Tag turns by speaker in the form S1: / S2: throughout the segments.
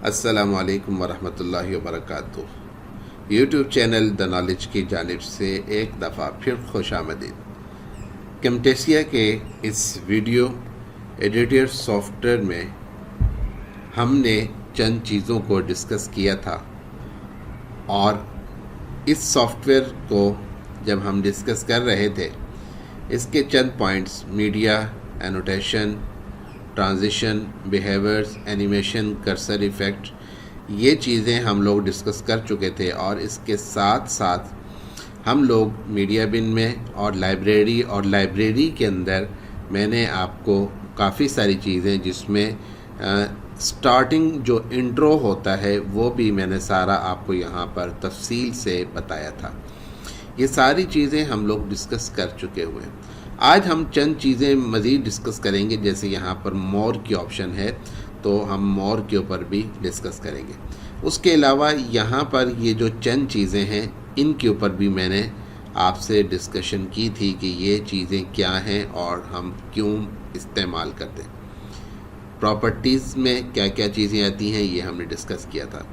S1: अस्सलामुअलैकुम वरहमतुल्लाहि वबरकातुहू। YouTube channel the knowledge की जानिब से एक दफ़ा फिर खुशामदीद। कैमटेसिया के इस वीडियो एडिटर सॉफ्टवेयर में हमने चंद चीज़ों को डिस्कस किया था और इस सॉफ्टवेयर को जब हम डिस्कस कर रहे थे इसके चंद points media, annotation, transition, behaviours, animation, cursor effect, ये चीज़ें हम लोग डिस्कस कर चुके थे। और इसके साथ साथ हम लोग मीडिया बिन में और लाइब्रेरी के अंदर मैंने आपको काफ़ी सारी चीज़ें जिसमें स्टार्टिंग जो इंट्रो होता है वो भी मैंने सारा आपको यहाँ पर तफसील से बताया था। ये सारी चीज़ें हम लोग डिस्कस कर चुके हुए हैं। आज हम चंद चीज़ें मज़ीद डिस्कस करेंगे। जैसे यहाँ पर मोर की ऑप्शन है तो हम मोर के ऊपर भी डिस्कस करेंगे। उसके अलावा यहाँ पर ये जो चंद चीज़ें हैं इनके ऊपर भी मैंने आपसे डिस्कशन की थी कि ये चीज़ें क्या हैं और हम क्यों इस्तेमाल करते हैं। प्रॉपर्टीज़ में क्या क्या चीज़ें आती हैं ये हमने डिस्कस किया था।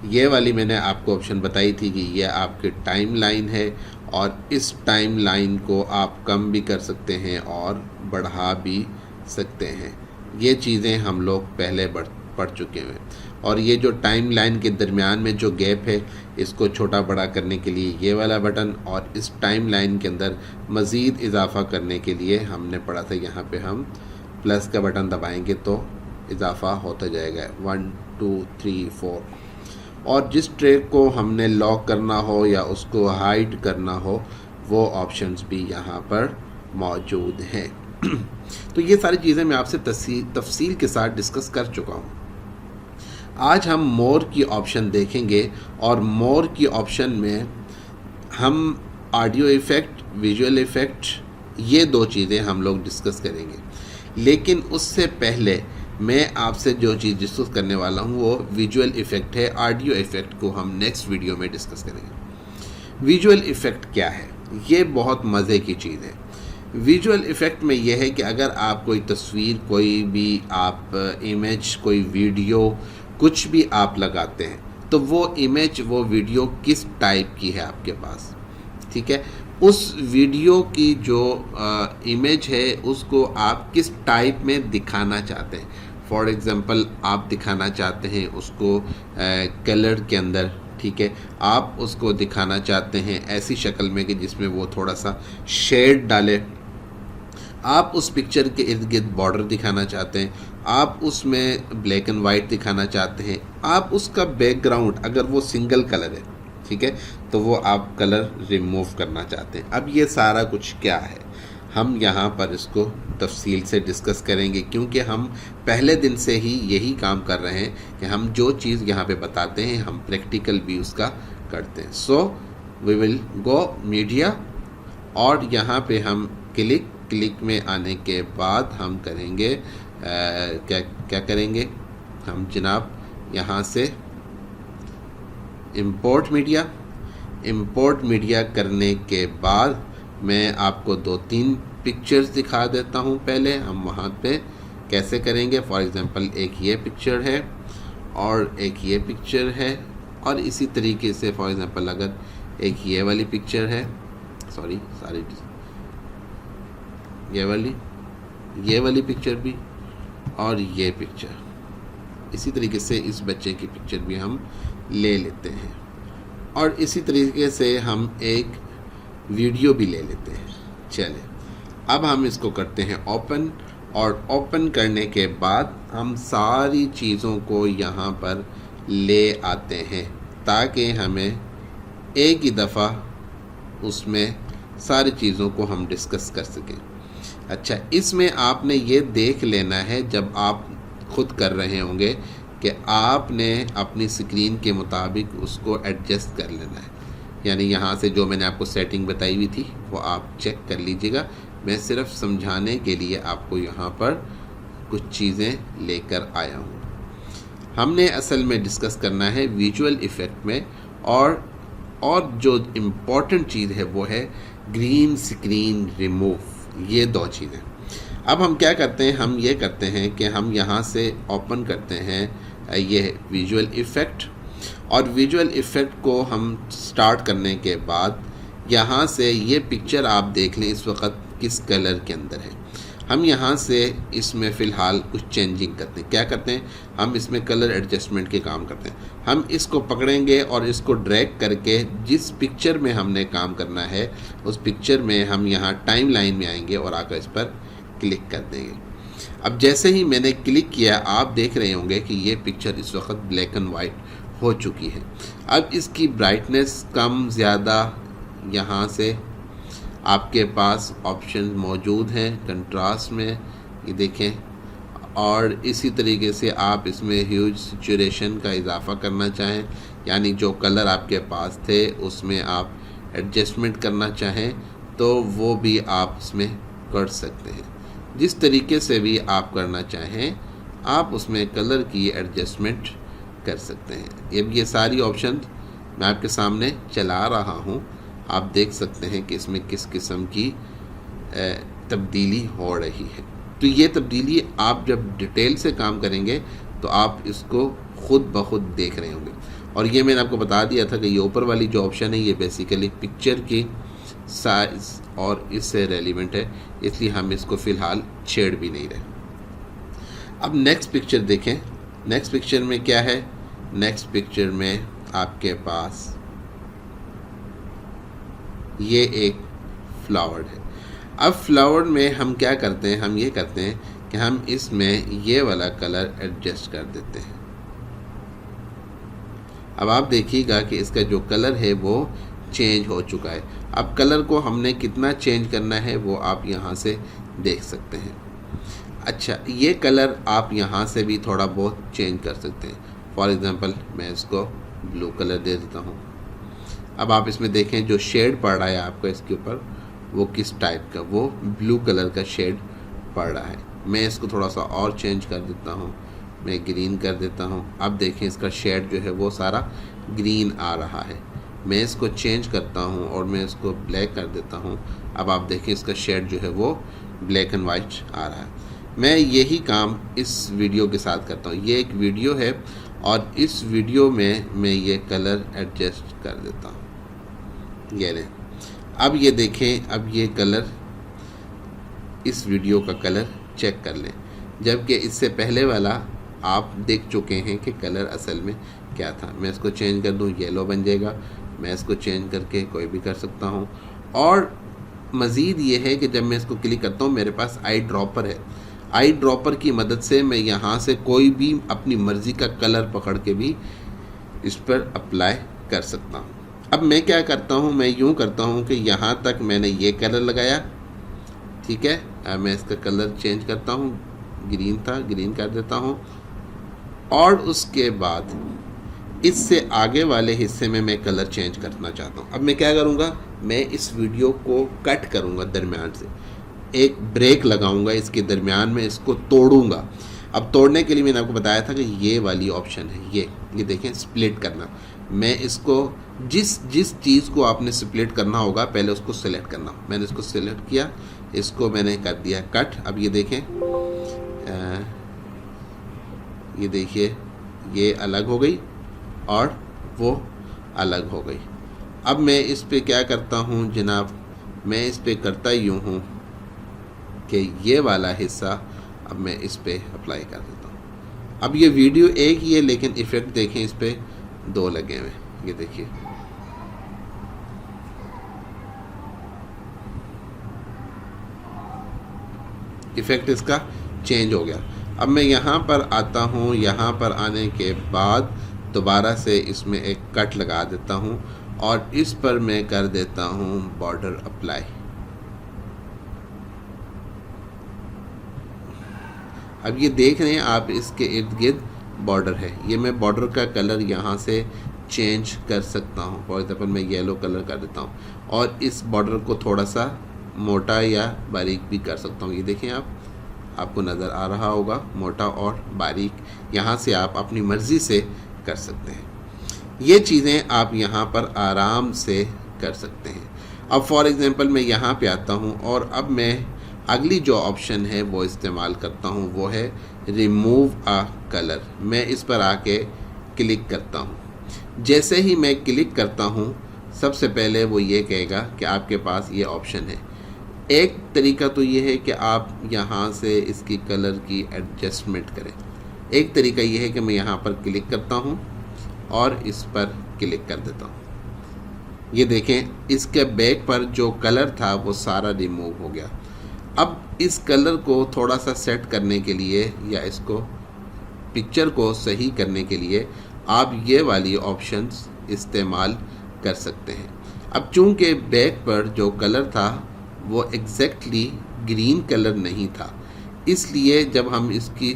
S1: ये वाली मैंने आपको ऑप्शन बताई थी कि ये आपके टाइमलाइन है और इस टाइमलाइन को आप कम भी कर सकते हैं और बढ़ा भी सकते हैं। ये चीज़ें हम लोग पहले पढ़ चुके हैं। और ये जो टाइमलाइन के दरमियान में जो गैप है इसको छोटा बड़ा करने के लिए ये वाला बटन, और इस टाइमलाइन के अंदर मज़ीद इजाफ़ा करने के लिए हमने पढ़ा था यहाँ पे हम प्लस का बटन दबाएंगे तो इजाफ़ा होता जाएगा 1 2 3 4। और जिस ट्रैक को हमने लॉक करना हो या उसको हाइड करना हो वो ऑप्शंस भी यहाँ पर मौजूद हैं। तो ये सारी चीज़ें मैं आपसे तफसील के साथ डिस्कस कर चुका हूँ। आज हम मोर की ऑप्शन देखेंगे और मोर की ऑप्शन में हम ऑडियो इफ़ेक्ट, विजुअल इफ़ेक्ट, ये दो चीज़ें हम लोग डिस्कस करेंगे। लेकिन उससे पहले मैं आपसे जो चीज़ डिस्कस करने वाला हूँ वो विजुअल इफ़ेक्ट है। ऑडियो इफ़ेक्ट को हम नेक्स्ट वीडियो में डिस्कस करेंगे। विजुअल इफ़ेक्ट क्या है? ये बहुत मज़े की चीज़ है। विजुअल इफ़ेक्ट में यह है कि अगर आप कोई तस्वीर, कोई भी आप इमेज, कोई वीडियो, कुछ भी आप लगाते हैं तो वो इमेज, वो वीडियो किस टाइप की है आपके पास, ठीक है? उस वीडियो की जो इमेज है उसको आप किस टाइप में दिखाना चाहते हैं। फॉर एग्ज़ाम्पल आप दिखाना चाहते हैं उसको कलर के अंदर, ठीक है? आप उसको दिखाना चाहते हैं ऐसी शक्ल में कि जिसमें वो थोड़ा सा शेड डाले। आप उस पिक्चर के इर्द गिर्द बॉर्डर दिखाना चाहते हैं, आप उसमें ब्लैक एंड वाइट दिखाना चाहते हैं, आप उसका बैकग्राउंड अगर वो सिंगल कलर है, ठीक है, तो वो आप कलर रिमूव करना चाहते हैं। अब ये सारा कुछ क्या है हम यहाँ पर इसको तफसील से डिस्कस करेंगे, क्योंकि हम पहले दिन से ही यही काम कर रहे हैं कि हम जो चीज़ यहाँ पे बताते हैं हम प्रैक्टिकल भी उसका करते हैं। So we will go media और यहाँ पे हम क्लिक में आने के बाद हम करेंगे क्या करेंगे हम जनाब, यहाँ से इंपोर्ट मीडिया करने के बाद मैं आपको 2-3 पिक्चर्स दिखा देता हूँ। पहले हम वहाँ पे कैसे करेंगे। फॉर एग्ज़ाम्पल एक ये पिक्चर है और एक ये पिक्चर है, और इसी तरीके से फॉर एग्ज़ाम्पल अगर एक ये वाली पिक्चर है, सारी ये वाली पिक्चर भी और ये पिक्चर, इसी तरीके से इस बच्चे की पिक्चर भी हम ले लेते हैं और इसी तरीके से हम एक वीडियो भी ले लेते हैं। चलें, अब हम इसको करते हैं ओपन, और ओपन करने के बाद हम सारी चीज़ों को यहाँ पर ले आते हैं ताकि हमें एक ही दफ़ा उसमें सारी चीज़ों को हम डिस्कस कर सकें। अच्छा, इसमें आपने ये देख लेना है जब आप खुद कर रहे होंगे कि आपने अपनी स्क्रीन के मुताबिक उसको एडजस्ट कर लेना है। यानी यहाँ से जो मैंने आपको सेटिंग बताई हुई थी वो आप चेक कर लीजिएगा। मैं सिर्फ समझाने के लिए आपको यहाँ पर कुछ चीज़ें लेकर आया हूँ। हमने असल में डिस्कस करना है विजुअल इफ़ेक्ट में, और जो इम्पॉर्टेंट चीज़ है वो है ग्रीन स्क्रीन रिमूव। ये दो चीज़ें। अब हम क्या करते हैं, हम ये करते हैं कि हम यहाँ से ओपन करते हैं ये विजुअल इफ़ेक्ट। और विजुअल इफ़ेक्ट को हम स्टार्ट करने के बाद यहाँ से ये पिक्चर आप देख लें इस वक्त किस कलर के अंदर है। हम यहाँ से इसमें फ़िलहाल कुछ चेंजिंग करते हैं। क्या करते हैं, हम इसमें कलर एडजस्टमेंट के काम करते हैं। हम इसको पकड़ेंगे और इसको ड्रैग करके जिस पिक्चर में हमने काम करना है उस पिक्चर में हम यहाँ टाइम लाइन में आएंगे और आकर इस पर क्लिक कर देंगे। अब जैसे ही मैंने क्लिक किया आप देख रहे होंगे कि ये पिक्चर इस वक्त ब्लैक एंड वाइट हो चुकी है। अब इसकी ब्राइटनेस कम ज़्यादा यहाँ से आपके पास ऑप्शन मौजूद हैं कंट्रास्ट में, ये देखें। और इसी तरीके से आप इसमें ह्यूज सैचुरेशन का इजाफ़ा करना चाहें, यानी जो कलर आपके पास थे उसमें आप एडजस्टमेंट करना चाहें तो वो भी आप इसमें कर सकते हैं। जिस तरीके से भी आप करना चाहें आप उसमें कलर की एडजस्टमेंट कर सकते हैं। ये सारी ऑप्शन मैं आपके सामने चला रहा हूँ, आप देख सकते हैं कि इसमें किस किस्म की तब्दीली हो रही है। तो ये तब्दीली आप जब डिटेल से काम करेंगे तो आप इसको खुद ब खुद देख रहे होंगे। और ये मैंने आपको बता दिया था कि ये ऊपर वाली जो ऑप्शन है ये बेसिकली पिक्चर की साइज़ और इससे रेलिवेंट है, इसलिए हम इसको फ़िलहाल छेड़ भी नहीं रहे। अब नेक्स्ट पिक्चर देखें। नेक्स्ट पिक्चर में क्या है, नेक्स्ट पिक्चर में आपके पास ये एक फ्लावर है। अब फ्लावर में हम क्या करते हैं, हम ये करते हैं कि हम इसमें ये वाला कलर एडजस्ट कर देते हैं। अब आप देखिएगा कि इसका जो कलर है वो चेंज हो चुका है। अब कलर को हमने कितना चेंज करना है वो आप यहाँ से देख सकते हैं। अच्छा, ये कलर आप यहाँ से भी थोड़ा बहुत चेंज कर सकते हैं। फॉर एग्ज़ाम्पल मैं इसको ब्लू कलर दे देता हूँ। अब आप इसमें देखें जो शेड पड़ रहा है आपका इसके ऊपर वो किस टाइप का, वो ब्लू कलर का शेड पड़ रहा है। मैं इसको थोड़ा सा और चेंज कर देता हूँ, मैं ग्रीन कर देता हूँ। अब देखें इसका शेड जो है वो सारा ग्रीन आ रहा है। मैं इसको चेंज करता हूँ और मैं इसको ब्लैक कर देता हूँ। अब आप देखें इसका शेड जो है वो ब्लैक एंड वाइट आ रहा है। मैं यही काम इस वीडियो के साथ करता हूँ। ये एक वीडियो है और इस वीडियो में मैं ये कलर एडजस्ट कर देता हूँ। ये लें, अब ये देखें, अब ये कलर, इस वीडियो का कलर चेक कर लें, जबकि इससे पहले वाला आप देख चुके हैं कि कलर असल में क्या था। मैं इसको चेंज कर दूं, येलो बन जाएगा। मैं इसको चेंज करके कोई भी कर सकता हूं। और मज़ीद ये है कि जब मैं इसको क्लिक करता हूं मेरे पास आई ड्रॉपर है। आई ड्रॉपर की मदद से मैं यहाँ से कोई भी अपनी मर्ज़ी का कलर पकड़ के भी इस पर अप्लाई कर सकता हूँ। अब मैं क्या करता हूँ, मैं यूँ करता हूँ कि यहाँ तक मैंने ये कलर लगाया, ठीक है। अब मैं इसका कलर चेंज करता हूँ, ग्रीन था, ग्रीन कर देता हूँ। और उसके बाद इससे आगे वाले हिस्से में मैं कलर चेंज करना चाहता हूँ। अब मैं क्या करूँगा, मैं इस वीडियो को कट करूँगा दरमियान से, एक ब्रेक लगाऊँगा इसके दरमियान में, इसको तोड़ूँगा। अब तोड़ने के लिए मैंने आपको बताया था कि ये वाली ऑप्शन है, ये देखें, स्प्लिट करना। मैं इसको जिस चीज़ को आपने स्प्लिट करना होगा पहले उसको सेलेक्ट करना। मैंने इसको सेलेक्ट किया, इसको मैंने कर दिया कट। अब ये देखें, ये देखिए, ये अलग हो गई और वो अलग हो गई। अब मैं इस पे क्या करता हूँ जनाब, मैं इस पे करता यूँ हूँ कि ये वाला हिस्सा अब मैं इस पे अप्लाई कर देता हूँ। अब ये वीडियो एक ही है लेकिन इफ़ेक्ट देखें इस पे दो लगे हुए, ये देखिए। इफ़ेक्ट इसका चेंज हो गया। अब मैं यहाँ पर आता हूँ, यहाँ पर आने के बाद दोबारा से इसमें एक कट लगा देता हूँ और इस पर मैं कर देता हूँ बॉर्डर अप्लाई। अब ये देख रहे हैं आप, इसके इर्द गिर्द बॉर्डर है। ये मैं बॉर्डर का कलर यहाँ से चेंज कर सकता हूँ। फॉर एग्जाम्पल मैं येलो कलर कर देता हूँ और इस बॉर्डर को थोड़ा सा मोटा या बारीक भी कर सकता हूँ। ये देखें आपको नज़र आ रहा होगा, मोटा और बारीक, यहाँ से आप अपनी मर्ज़ी से कर सकते हैं। ये चीज़ें आप यहाँ पर आराम से कर सकते हैं। अब फॉर एग्ज़ाम्पल मैं यहाँ पे आता हूँ और अब मैं अगली जो ऑप्शन है वो इस्तेमाल करता हूँ, वो है रिमूव अ कलर, मैं इस पर आके क्लिक करता हूँ। जैसे ही मैं क्लिक करता हूँ सबसे पहले वो ये कहेगा कि आपके पास ये ऑप्शन है। एक तरीका तो ये है कि आप यहाँ से इसकी कलर की एडजस्टमेंट करें। एक तरीका ये है कि मैं यहाँ पर क्लिक करता हूँ और इस पर क्लिक कर देता हूँ। ये देखें, इसके बैक पर जो कलर था वो सारा रिमूव हो गया। अब इस कलर को थोड़ा सा सेट करने के लिए या इसको पिक्चर को सही करने के लिए आप ये वाली ऑप्शंस इस्तेमाल कर सकते हैं। अब चूंकि बैक पर जो कलर था वो एग्जैक्टली ग्रीन कलर नहीं था, इसलिए जब हम इसकी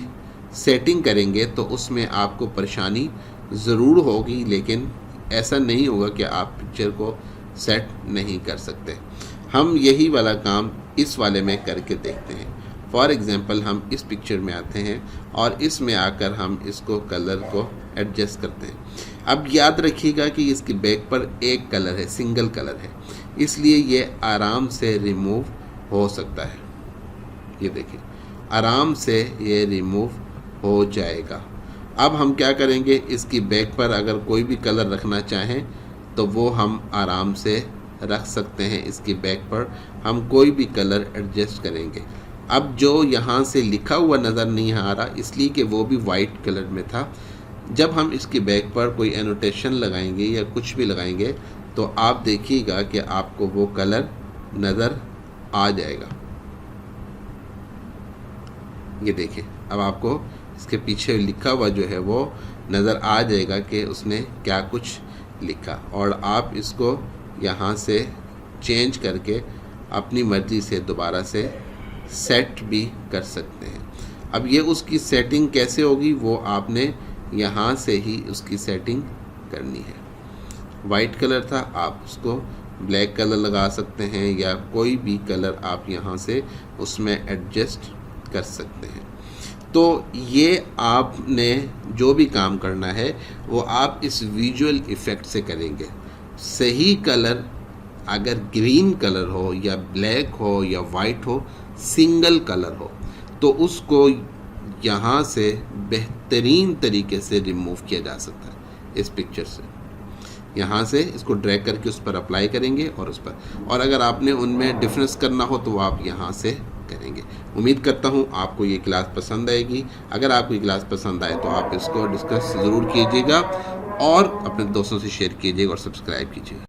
S1: सेटिंग करेंगे तो उसमें आपको परेशानी ज़रूर होगी, लेकिन ऐसा नहीं होगा कि आप पिक्चर को सेट नहीं कर सकते। हम यही वाला काम इस वाले में करके देखते हैं। फॉर एग्ज़ाम्पल हम इस पिक्चर में आते हैं और इसमें आकर हम इसको कलर को एडजस्ट करते हैं। अब याद रखिएगा कि इसकी बैक पर एक कलर है, सिंगल कलर है, इसलिए ये आराम से रिमूव हो सकता है। ये देखिए, आराम से ये रिमूव हो जाएगा। अब हम क्या करेंगे, इसकी बैक पर अगर कोई भी कलर रखना चाहें तो वो हम आराम से रख सकते हैं। इसकी बैक पर हम कोई भी कलर एडजस्ट करेंगे। अब जो यहाँ से लिखा हुआ नज़र नहीं आ रहा, इसलिए कि वो भी वाइट कलर में था। जब हम इसकी बैक पर कोई एनोटेशन लगाएंगे या कुछ भी लगाएंगे तो आप देखिएगा कि आपको वो कलर नज़र आ जाएगा। ये देखिए, अब आपको इसके पीछे लिखा हुआ जो है वो नज़र आ जाएगा कि उसने क्या कुछ लिखा, और आप इसको यहाँ से चेंज करके अपनी मर्ज़ी से दोबारा से सेट भी कर सकते हैं। अब ये उसकी सेटिंग कैसे होगी वो आपने यहाँ से ही उसकी सेटिंग करनी है। वाइट कलर था, आप उसको ब्लैक कलर लगा सकते हैं या कोई भी कलर आप यहाँ से उसमें एडजस्ट कर सकते हैं। तो ये आपने जो भी काम करना है वो आप इस विजुअल इफ़ेक्ट से करेंगे। सही कलर अगर ग्रीन कलर हो या ब्लैक हो या वाइट हो, सिंगल कलर हो, तो उसको यहाँ से बेहतरीन तरीके से रिमूव किया जा सकता है। इस पिक्चर से यहाँ से इसको ड्रैग करके उस पर अप्लाई करेंगे और उस पर, और अगर आपने उनमें डिफरेंस करना हो तो आप यहाँ से करेंगे। उम्मीद करता हूँ आपको ये क्लास पसंद आएगी। अगर आपको ये क्लास पसंद आए तो आप इसको डिस्कस ज़रूर कीजिएगा और अपने दोस्तों से शेयर कीजिएगा और सब्सक्राइब कीजिएगा।